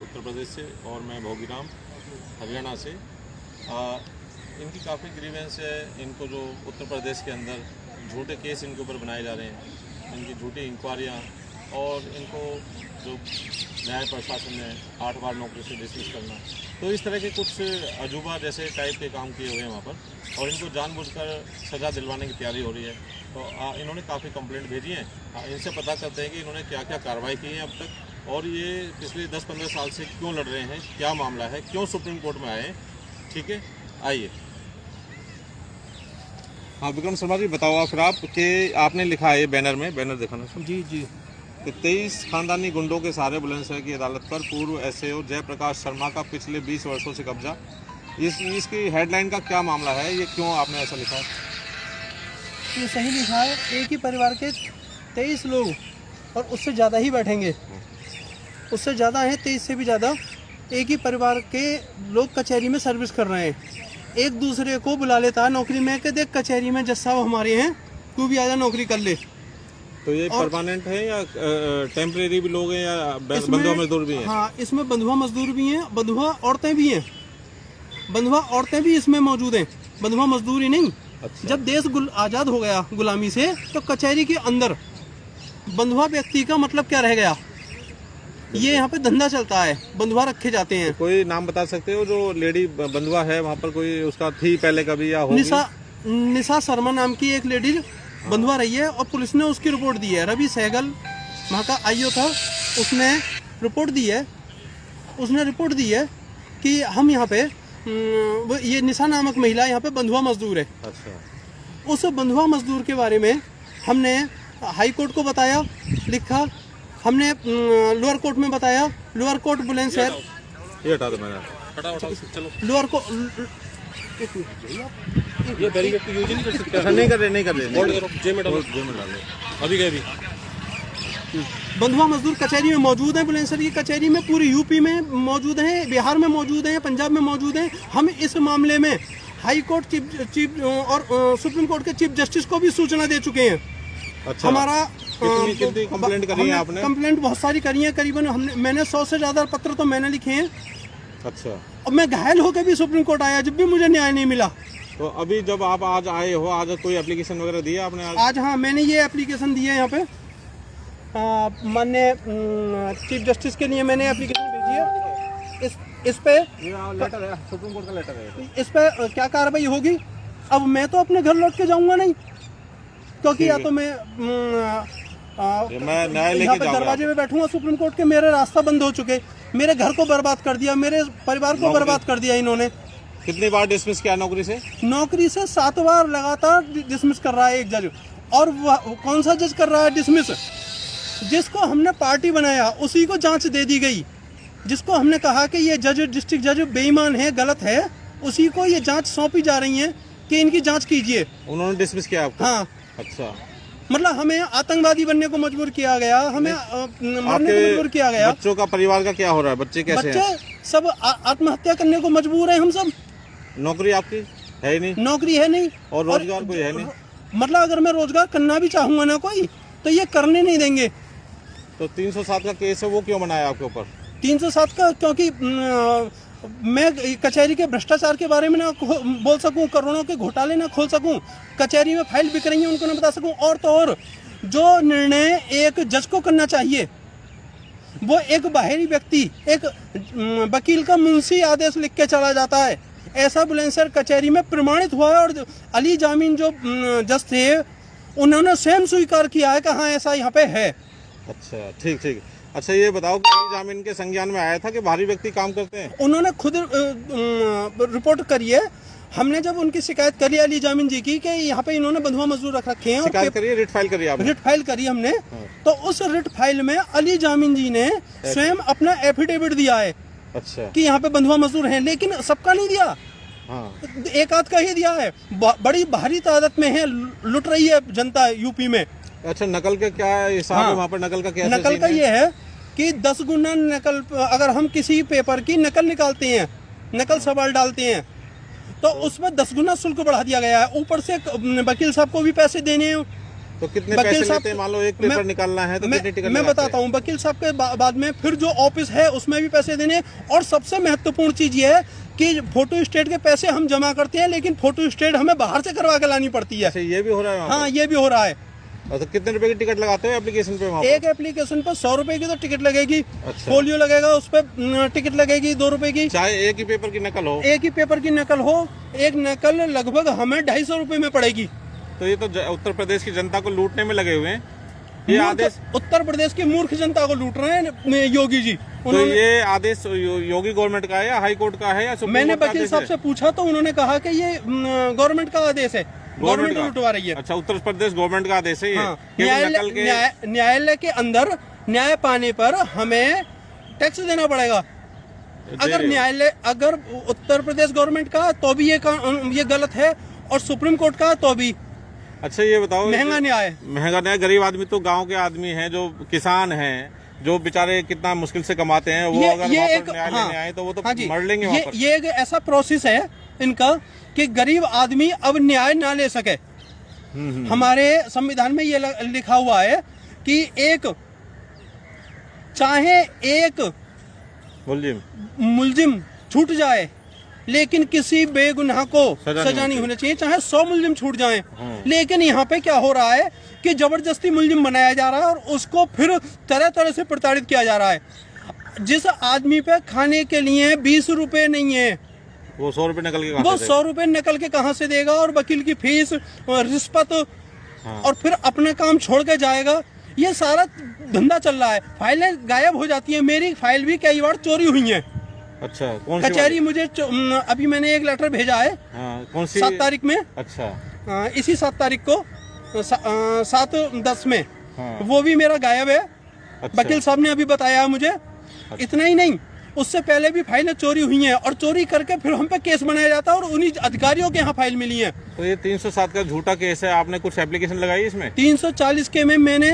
उत्तर प्रदेश से और मैं भोगीराम हरियाणा से। इनकी काफ़ी ग्रीवेंस है। इनको जो उत्तर प्रदेश के अंदर झूठे केस इनके ऊपर बनाए जा रहे हैं, इनकी झूठी इंक्वायरियाँ और इनको जो न्याय प्रशासन ने 8 बार नौकरी से डिसमिस करना, तो इस तरह के कुछ अजूबा जैसे टाइप के काम किए हुए हैं वहाँ पर और इनको जानबूझकर सज़ा दिलवाने की तैयारी हो रही है। तो इन्होंने काफ़ी कंप्लेंट भेजी हैं। इनसे पता करते हैं कि इन्होंने क्या क्या कार्रवाई की है अब तक और ये पिछले 10-15 साल से क्यों लड़ रहे हैं, क्या मामला है, क्यों सुप्रीम कोर्ट में आए हैं। ठीक है, आइए। हाँ विक्रम शर्मा जी, बताओ आप फिर आप कि आपने लिखा है बैनर में, बैनर दिखाना सर। जी जी। 23 खानदानी गुंडों के सहारे बुलंदशहर की अदालत पर पूर्व एसएओ जयप्रकाश शर्मा का पिछले 20 वर्षों से कब्जा। इसकी हेडलाइन का क्या मामला है, ये क्यों आपने ऐसा लिखा है? ये सही लिखा है। एक ही परिवार के 23 लोग और उससे ज़्यादा ही बैठेंगे, उससे ज़्यादा हैं, 23 से भी ज़्यादा। एक ही परिवार के लोग कचहरी में सर्विस कर रहे हैं, एक दूसरे को बुला लेता है नौकरी में कि देख कचहरी में जज साहब हमारे हैं, तू भी आजा नौकरी कर ले। तो ये परमानेंट है या टेम्परेरी भी लोग हैं या बंधुआ मजदूर भी हैं? हाँ, इसमें बंधुआ मजदूर भी हैं, बंधुआ औरतें भी हैं, बंधुआ औरतें भी इसमें मौजूद हैं, बंधुआ मजदूर ही नहीं। अच्छा। जब देश आज़ाद हो गया गुलामी से, तो कचहरी के अंदर बंधुआ व्यक्ति का मतलब क्या रह गया? ये यहाँ पे धंधा चलता है, बंधुआ रखे जाते हैं। कोई नाम बता सकते हो जो लेडी बंधुआ है वहाँ पर, कोई उसका थी पहले कभी या होगी? निशा शर्मा नाम की एक लेडीज बंधुआ रही है और पुलिस ने उसकी रिपोर्ट दी है। रवि सहगल वहाँ का आईओ था, उसने रिपोर्ट दी है, कि हम यहाँ पे ये निशा नामक महिला यहाँ पे बंधुआ मजदूर है। अच्छा। उस बंधुआ मजदूर के बारे में हमने हाई कोर्ट को बताया, लिखा, हमने लोअर कोर्ट में बताया, लोअर कोर्ट बुलंदशहर, ये हटा दो, मैंने हटाओ चलो। लोअर को ये बैरिकेड को यूज नहीं कर सकते। नहीं कर रहे जेब में डालो अभी गए भी। बंधुआ मजदूर कचहरी में मौजूद हैं, बुलंदशहर की कचहरी में, पूरी यूपी में मौजूद हैं, बिहार में मौजूद हैं, पंजाब में मौजूद हैं। हम इस मामले में हाई कोर्ट चीफ और सुप्रीम कोर्ट के चीफ जस्टिस को भी सूचना दे चुके हैं। अच्छा। हमारा कितनी कंप्लेंट करी है आपने? कंप्लेंट बहुत सारी करी है, करीबन मैंने 100 से ज़्यादा पत्र तो मैंने लिखे हैं। अच्छा। और मैं घायल होकर भी सुप्रीम कोर्ट आया, जब भी मुझे न्याय नहीं मिला। तो अभी जब आप आज आए हो, आज कोई एप्लीकेशन वगैरह दी है आपने? आज हाँ, मैंने ये एप्लीकेशन दी है यहाँ पे, माननीय चीफ जस्टिस के लिए मैंने एप्लीकेशन भेजी है। इस पे लेटर है, सुप्रीम कोर्ट का लेटर है। इस पे क्या कार्रवाई होगी? अब मैं तो अपने घर लौट के जाऊंगा नहीं, क्योंकि या तो मैं यहाँ पे दरवाजे में बैठूंगा सुप्रीम कोर्ट के, मेरे रास्ता बंद हो चुके, मेरे घर को बर्बाद कर दिया, मेरे परिवार को बर्बाद कर दिया इन्होंने। कितनी बार डिसमिस किया नौकरी से? नौकरी से 7 बार लगातार डिसमिस कर रहा है एक जज। और कौन सा जज कर रहा है डिसमिस? जिसको हमने पार्टी बनाया उसी को जांच दे दी गई। जिसको हमने कहा कि ये जज, डिस्ट्रिक्ट जज बेईमान है, गलत है, उसी को ये जांच सौंपी जा रही है कि इनकी जांच कीजिए। उन्होंने डिसमिस किया आपको? हाँ। अच्छा। मतलब हमें आतंकवादी बनने को मजबूर किया गया, हमें मरने को मजबूर किया गया। बच्चों का, परिवार का क्या हो रहा है? बच्चे कैसे हैं? बच्चे सब आत्महत्या करने को मजबूर है। हम सब, नौकरी आपकी है ही नहीं? नौकरी है नहीं और रोजगार कोई है नहीं। मतलब अगर मैं रोजगार करना भी चाहूंगा ना कोई, तो ये करने नहीं देंगे। तो 307 का केस है, वो क्यों बनाया आपके ऊपर? 307 का क्योंकि मैं कचहरी के भ्रष्टाचार के बारे में ना बोल सकूं, करोड़ों के घोटाले ना खोल सकूं, कचहरी में फाइल बिक रही है उनको ना बता सकूं। और तो और जो निर्णय एक जज को करना चाहिए, वो एक बाहरी व्यक्ति, एक वकील का मुंशी आदेश लिख के चला जाता है। ऐसा बुलंदशहर कचहरी में प्रमाणित हुआ है। और अली जामीन जो जज थे, उन्होंने स्वयं स्वीकार किया है कि हाँ ऐसा यहाँ पे है। अच्छा, ठीक ठीक। अच्छा, ये बताओ कि अली जामीन के संज्ञान में आया था कि बाहरी व्यक्ति काम करते हैं? उन्होंने खुद रिपोर्ट करी है। हमने जब उनकी शिकायत करी अली जामीन जी की कि यहाँ पे इन्होंने बंधुआ मजदूर रख रखे हैं, शिकायत करी, रिट फाइल करी आपने? रिट फाइल करी हमने। तो उस रिट फाइल में अली जामीन जी ने स्वयं अपना एफिडेविट दिया है। अच्छा। कि यहाँ पे बंधुआ मजदूर हैं, लेकिन सबका नहीं दिया। हाँ। एक आध का ही दिया है। बड़ी भारी तादाद में है, लुट रही है जनता यूपी में। अच्छा, नकल के क्या हिसाब है वहाँ पर? नकल का क्या? नकल का ये है कि 10 गुना नकल, अगर हम किसी पेपर की नकल निकालते हैं, नकल सवाल डालते हैं, तो उसमें 10 गुना शुल्क बढ़ा दिया गया है। ऊपर से वकील साहब को भी पैसे देने हैं, तो कितने वकील पैसे साहब लेते हैं? मान लो एक पेपर निकालना है तो कितनी टिकट मैं लगाते बताता हूँ। वकील साहब के बाद में फिर जो ऑफिस है उसमें भी पैसे देने, और सबसे महत्वपूर्ण चीज ये है कि फोटो स्टेट के पैसे हम जमा करते हैं, लेकिन फोटो स्टेट हमें बाहर से करवा के लानी पड़ती है। अच्छा, ये भी हो रहा है वहाँ हाँ, ये भी हो रहा है। पर? तो कितने रुपए की टिकट लगाते हो एप्लीकेशन पे वहाँ पर? एक एप्लीकेशन पर 100 रुपए की तो टिकट लगेगी। अच्छा। फोलियो लगेगा, उस पर टिकट लगेगी 2 रुपए की। चाहे एक ही पेपर की नकल हो? एक ही पेपर की नकल हो, एक नकल लगभग हमें 250 रुपए में पड़ेगी। तो ये तो उत्तर प्रदेश की जनता को लूटने में लगे हुए हैं। ये आदेश उत्तर प्रदेश की मूर्ख जनता को लूट रहे हैं योगी जी। तो ये आदेश योगी गवर्नमेंट का है या हाई कोर्ट का है या सुप्रीम मैंने कोर्ट का वकील आदेश साहब है? से पूछा तो उन्होंने कहा कि ये गवर्नमेंट का आदेश है, गवर्नमेंट का? लुटवा रही है। अच्छा, उत्तर प्रदेश गवर्नमेंट का आदेश है ये? हाँ, कि नकल के न्यायालय के अंदर न्याय पाने पर हमें टैक्स देना पड़ेगा। अगर उत्तर प्रदेश गवर्नमेंट का तो भी ये गलत है, और सुप्रीम कोर्ट का तो भी। अच्छा, ये बताओ, महंगा न्याय। गरीब आदमी तो गांव के आदमी हैं, जो किसान हैं, जो बेचारे कितना मुश्किल से कमाते हैं, वो अगर वहाँ पर न्याय लेने आए तो वो तो मर लेंगे वहाँ पर। ये एक ऐसा प्रोसेस है इनका कि गरीब आदमी अब न्याय ना ले सके। हमारे संविधान में ये लिखा हुआ है कि चाहे एक मुलजिम छूट जाए, लेकिन किसी बेगुनाह को सजा नहीं होनी चाहिए, चाहे 100 मुलजिम छूट जाएं। लेकिन यहाँ पे क्या हो रहा है कि जबरदस्ती मुलजिम बनाया जा रहा है और उसको फिर तरह तरह से प्रताड़ित किया जा रहा है। जिस आदमी पे खाने के लिए 20 रुपए नहीं है, वो 100 रुपए नकल के वो 100 रुपए निकल के कहाँ से देगा, और वकील की फीस और रिश्वत, और फिर अपना काम छोड़ के जाएगा। ये सारा धंधा चल रहा है। फाइलें गायब हो जाती है। मेरी फाइल भी कई बार चोरी हुई है। अच्छा, कौन सी कचहरी मुझे अभी मैंने एक लेटर भेजा है। हाँ, कौन सी? 7 तारीख में। अच्छा, इसी 7 तारीख को 7/10 में। हाँ। वो भी मेरा गायब है। अच्छा। वकील साहब ने अभी बताया मुझे। इतना ही नहीं, उससे पहले भी फाइलें चोरी हुई हैं, और चोरी करके फिर हम पे केस बनाया जाता है, और उन्हीं अधिकारियों के यहाँ फाइल मिली है। तो ये 307 का झूठा केस है। आपने कुछ एप्लीकेशन लगाई इसमें? 340 के में मैंने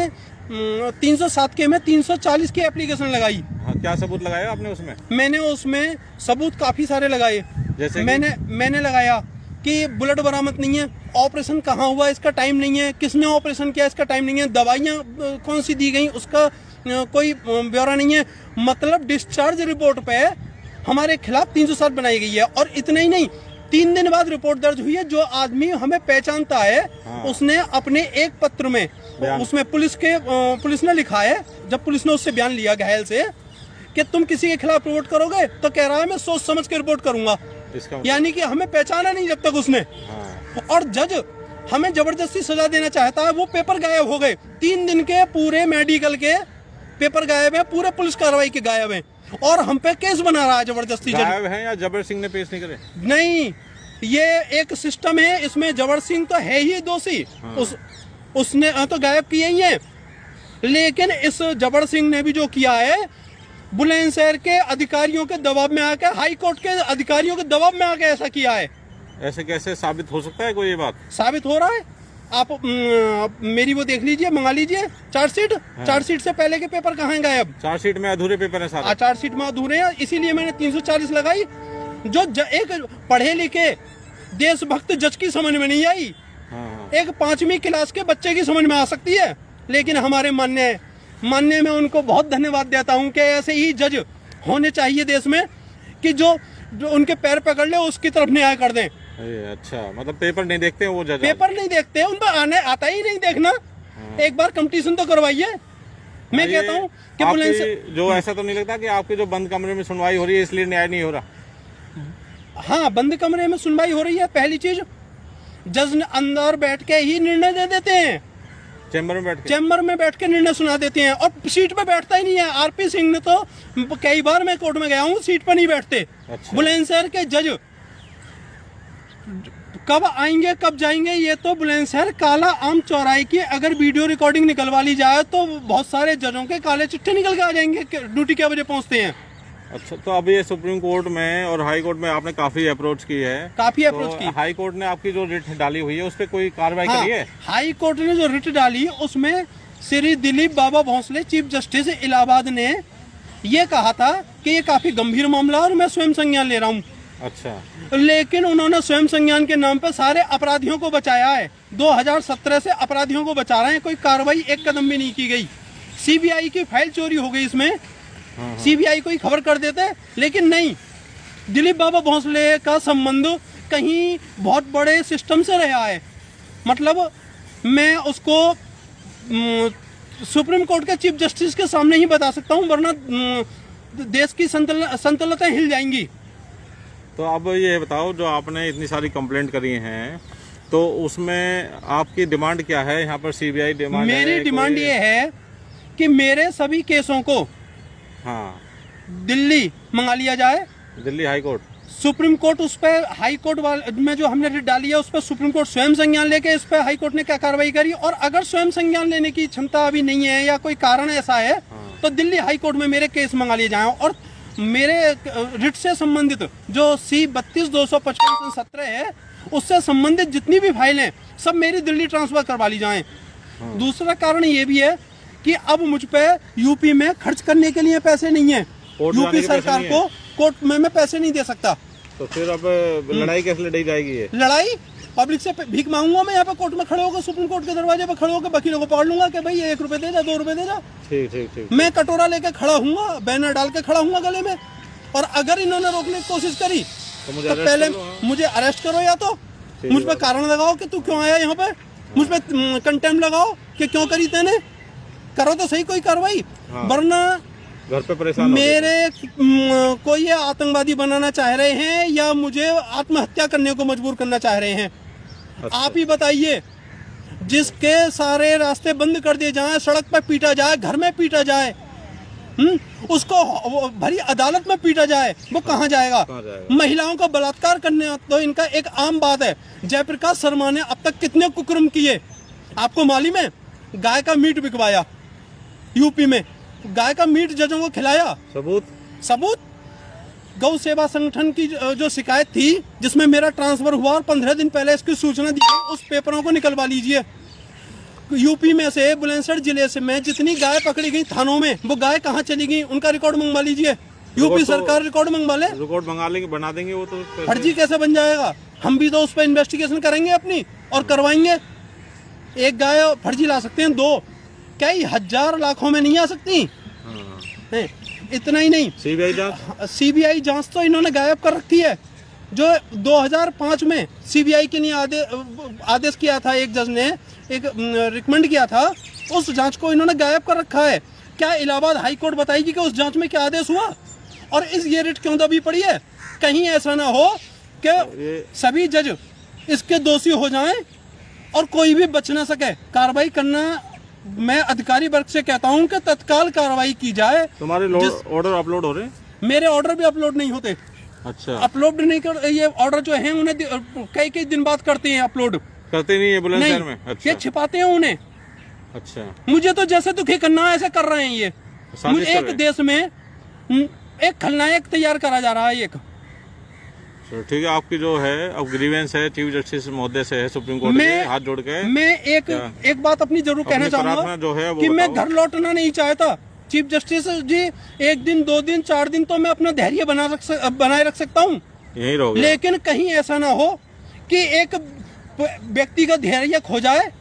307 के में 340 की एप्लीकेशन लगाई। हाँ, क्या सबूत लगाया आपने उसमें? मैंने उसमें सबूत काफी सारे लगाए। जैसे मैंने लगाया कि बुलेट बरामद नहीं है, ऑपरेशन कहाँ हुआ इसका टाइम नहीं है, किसने ऑपरेशन किया इसका टाइम नहीं है, दवाइयाँ कौन सी दी गई उसका कोई ब्यौरा नहीं है। मतलब डिस्चार्ज रिपोर्ट पे हमारे खिलाफ 307 बनाई गई है। और इतना ही नहीं, 3 दिन बाद रिपोर्ट दर्ज हुई है। जो आदमी हमें पहचानता है, हाँ। उसने अपने एक पत्र में उसमें पुलिस ने लिखा है, जब पुलिस ने उससे बयान लिया घायल से कि तुम किसी के खिलाफ रिपोर्ट करोगे, तो कह रहा है मैं सोच समझ के रिपोर्ट करूंगा। यानी कि हमें पहचाना नहीं जब तक उसने। हाँ। और जज हमें जबरदस्ती सजा देना चाहता है। वो पेपर गायब हो गए, 3 दिन के पूरे मेडिकल के पेपर गायब है, पूरे पुलिस कार्रवाई के गायब है, और हम पे केस बना रहा है जबरदस्ती। गायब है या जबर सिंह ने पेश नहीं करे? नहीं, ये एक सिस्टम है, इसमें जबर सिंह तो है ही दोषी। हाँ। उसने तो गायब किए ही है, लेकिन इस जबर सिंह ने भी जो किया है, बुलंदशहर के अधिकारियों के दबाव में आकर, हाई कोर्ट के अधिकारियों के दबाव में आकर ऐसा किया है। ऐसे कैसे साबित हो सकता है कोई ये बात? साबित हो रहा है। आप मेरी वो देख लीजिए, मंगा लीजिए चार्जशीट। हाँ। चार्जशीट से पहले के पेपर कहाँ हैं गायब? चार्जशीट में अधूरे पेपर है सारे। चार्जशीट में अधूरे हैं, इसीलिए मैंने 340 लगाई। जो एक पढ़े लिखे देशभक्त जज की समझ में नहीं आई, हाँ। एक 5वीं क्लास के बच्चे की समझ में आ सकती है। लेकिन हमारे मानने में उनको बहुत धन्यवाद देता हूँ कि ऐसे ही जज होने चाहिए देश में, कि जो उनके पैर पकड़ ले उसकी तरफ न्याय कर दें। अच्छा, मतलब पेपर नहीं देखते हैं वो जज? पेपर नहीं देखते, उन पर आता ही नहीं देखना। हाँ। एक बार कंपटीशन तो करवाइए। मैं कहता हूँ कि जो ऐसा तो नहीं लगता कि आपके जो बंद कमरे में सुनवाई हो रही है इसलिए न्याय नहीं हो रहा? हाँ, बंद कमरे में सुनवाई हो रही है। पहली चीज, जज ने अंदर बैठ के ही निर्णय दे देते हैं। चैम्बर में बैठ के निर्णय सुना देते हैं, और सीट पे बैठता ही नहीं है। आरपी सिंह ने तो कई बार मैं कोर्ट में गया हूँ, सीट पे नहीं बैठते। अच्छा। बुलंदशहर के जज कब आएंगे कब जाएंगे, ये तो बुलंदशहर काला आम चौराहे की अगर वीडियो रिकॉर्डिंग निकलवा ली जाए तो बहुत सारे जजों के काले चिट्ठे निकल के आ जाएंगे ड्यूटी के बजे पहुंचते हैं। अच्छा, तो अभी ये सुप्रीम कोर्ट में और हाई कोर्ट में आपने काफी अप्रोच की है। अप्रोच की। हाई कोर्ट ने आपकी जो रिट डाली हुई है उस पर कोई कार्रवाई करी है? हाई कोर्ट ने जो रिट डाली उसमें श्री दिलीप बाबा भोंसले चीफ जस्टिस इलाहाबाद ने ये कहा था कि ये काफी गंभीर मामला और मैं स्वयं संज्ञान ले रहा हूँ। अच्छा। लेकिन उन्होंने स्वयं संज्ञान के नाम पर सारे अपराधियों को बचाया है। 2017 से अपराधियों को बचा रहे हैं, कोई कार्रवाई एक कदम भी नहीं की गई। सीबीआई की फाइल चोरी हो गई, इसमें सीबीआई को ही खबर कर देते, लेकिन नहीं। दिलीप बाबा भोसले का संबंध कहीं बहुत बड़े सिस्टम से रहा है। मतलब मैं उसको सुप्रीम कोर्ट के चीफ जस्टिस के सामने ही बता सकता हूँ, वरना देश की संतुलता हिल जाएंगी। तो अब ये बताओ, जो आपने इतनी सारी कंप्लेंट करी हैं, तो उसमें आपकी डिमांड क्या है? यहाँ पर सीबीआई डिमांड मेरी डिमांड ये है कि मेरे सभी केसों को हाँ दिल्ली मंगा लिया जाए। Delhi high court, supreme court उस पर हाई कोर्ट में जो हमने रिट डाली है उस पर सुप्रीम कोर्ट स्वयं संज्ञान लेके इस पर हाई कोर्ट ने क्या कार्रवाई करी, और अगर स्वयं संज्ञान लेने की क्षमता अभी नहीं है या कोई कारण ऐसा है तो दिल्ली हाई कोर्ट में मेरे केस मंगा लिए जाएं, और मेरे रिट से संबंधित जो C-32-255-17 है उससे संबंधित जितनी भी फाइलें सब मेरी दिल्ली ट्रांसफर करवा ली जाएं। दूसरा कारण ये भी है कि अब मुझ पे यूपी में खर्च करने के लिए पैसे नहीं है। यूपी सरकार को कोर्ट में मैं पैसे नहीं दे सकता। तो फिर अब लड़ाई कैसे लड़ी जाएगी? ये लड़ाई पब्लिक से भीख मांगूंगा मैं, यहाँ पे कोर्ट में खड़े होकर, सुप्रीम कोर्ट के दरवाजे पे खड़े होकर वकीलों को पकड़ लूंगा कि भाई ये 1 रुपए दे जा, 2 रुपए दे जा। ठीक ठीक ठीक। मैं कटोरा लेके खड़ा हूँ, बैनर डाल के खड़ा हूँ गले में, और अगर इन्होंने रोकने की कोशिश करी तो पहले मुझे अरेस्ट करो, या तो मुझ पे कारण लगाओ कि तू क्यों आया यहाँ पे, मुझ पे कंटेम्प्ट लगाओ कि क्यों करी तेने, करो तो सही कोई कार्रवाई। वरना घर पे परेशान मेरे कोई ये आतंकवादी बनाना चाह रहे हैं या मुझे आत्महत्या करने को मजबूर करना चाह रहे हैं। अच्छा। आप ही बताइए, जिसके सारे रास्ते बंद कर दिए जाएं, सड़क पर पीटा जाए, घर में पीटा जाए, उसको भरी अदालत में पीटा जाए, वो कहाँ जाएगा? महिलाओं का बलात्कार करने तो इनका एक आम बात है। जयप्रकाश शर्मा ने अब तक कितने कुकर्म किए आपको मालूम है? गाय का मीट बिकवाया यूपी में, गाय का मीट जजों को खिलाया। सबूत गौ सेवा संगठन की जो शिकायत थी जिसमें मेरा ट्रांसफर हुआ और 15 दिन पहले इसकी सूचना दी गई, उस पेपरों को निकलवा लीजिए। यूपी में से बुलंदशहर जिले से में जितनी गाय पकड़ी गई थानों में, वो गाय कहाँ चली गई उनका रिकॉर्ड मंगवा लीजिए। यूपी सरकार रिकॉर्ड मंगवा ले, रिकॉर्ड मंगा लेंगे, बना देंगे। वो तो फर्जी कैसे बन जाएगा? हम भी तो उस पर इन्वेस्टिगेशन करेंगे अपनी और करवाएंगे। एक गाय फर्जी ला सकते हैं, 2 कई हजार लाखों में नहीं आ सकती। इतना ही नहीं, सीबीआई जांच तो इन्होंने गायब कर रखी है। जो 2005 में सीबीआई के लिए आदेश किया था, एक जज ने एक रिकमेंड किया था, उस जांच को इन्होंने गायब कर रखा है। क्या इलाहाबाद हाई कोर्ट बताएगी कि उस जांच में क्या आदेश हुआ और इस ये रिट क्यों दबी पड़ी है? कहीं ऐसा ना हो कि सभी जज इसके दोषी हो जाएं और कोई भी बच ना सके। कार्रवाई करना, मैं अधिकारी वर्ग से कहता हूं कि तत्काल कार्रवाई की जाए। तुम्हारे ऑर्डर अपलोड हो रहे हैं? मेरे ऑर्डर भी अपलोड नहीं होते। अच्छा। अपलोड नहीं कर, ये ऑर्डर जो है उन्हें कई दिन बाद करते हैं, अपलोड करते नहीं है बुलंदशहर में। अच्छा। ये छिपाते हैं उन्हें। अच्छा। मुझे तो जैसे दुखी करना है ऐसे कर रहे हैं ये। मुझे एक देश में एक खलनायक तैयार करा जा रहा है। एक ठीक है, आपकी जो है अब ग्रीवेंस है चीफ जस्टिस महोदय से है सुप्रीम कोर्ट में हाथ जोड़ के। मैं एक बात अपनी जरूर कहना चाहूंगा जो है कि मैं घर लौटना नहीं चाहता। चीफ जस्टिस जी, 1 दिन 2 दिन 4 दिन तो मैं अपना धैर्य बनाए रख सकता हूँ, यही रहोगे। लेकिन कहीं ऐसा ना हो कि एक व्यक्ति का धैर्य खो जाए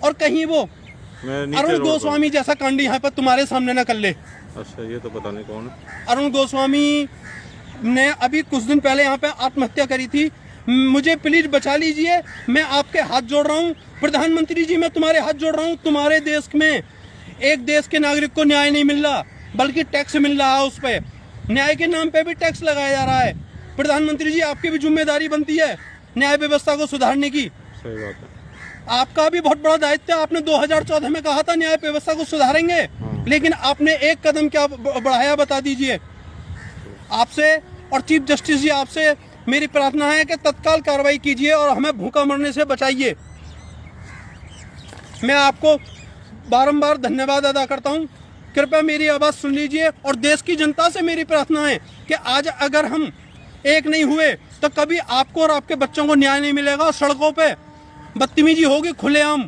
और कहीं वो अरुण गोस्वामी जैसा कांड यहाँ पर तुम्हारे सामने न कर ले। अच्छा, ये तो पता नहीं कौन है। अरुण गोस्वामी ने अभी कुछ दिन पहले यहाँ पे आत्महत्या करी थी। मुझे प्लीज बचा लीजिए, मैं आपके हाथ जोड़ रहा हूँ। प्रधानमंत्री जी, मैं तुम्हारे हाथ जोड़ रहा हूँ। तुम्हारे देश में एक देश के नागरिक को न्याय नहीं मिल रहा, बल्कि टैक्स मिल रहा है। उस पर न्याय के नाम पे भी टैक्स लगाया जा रहा है। प्रधानमंत्री जी, आपकी भी जिम्मेदारी बनती है न्याय व्यवस्था को सुधारने की। सही बात है। आपका भी बहुत बड़ा दायित्व है। आपने 2014 में कहा था न्याय व्यवस्था को सुधारेंगे, लेकिन आपने एक कदम क्या बढ़ाया, बता दीजिए। आपसे और चीफ जस्टिस जी, आपसे मेरी प्रार्थना है कि तत्काल कार्रवाई कीजिए और हमें भूखा मरने से बचाइए। मैं आपको बारंबार धन्यवाद अदा करता हूं। कृपया मेरी आवाज़ सुन लीजिए और देश की जनता से मेरी प्रार्थना है कि आज अगर हम एक नहीं हुए तो कभी आपको और आपके बच्चों को न्याय नहीं मिलेगा। सड़कों पे बदतमीजी होगी खुलेआम।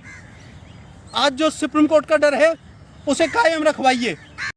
आज जो सुप्रीम कोर्ट का डर है उसे कायम रखवाइए।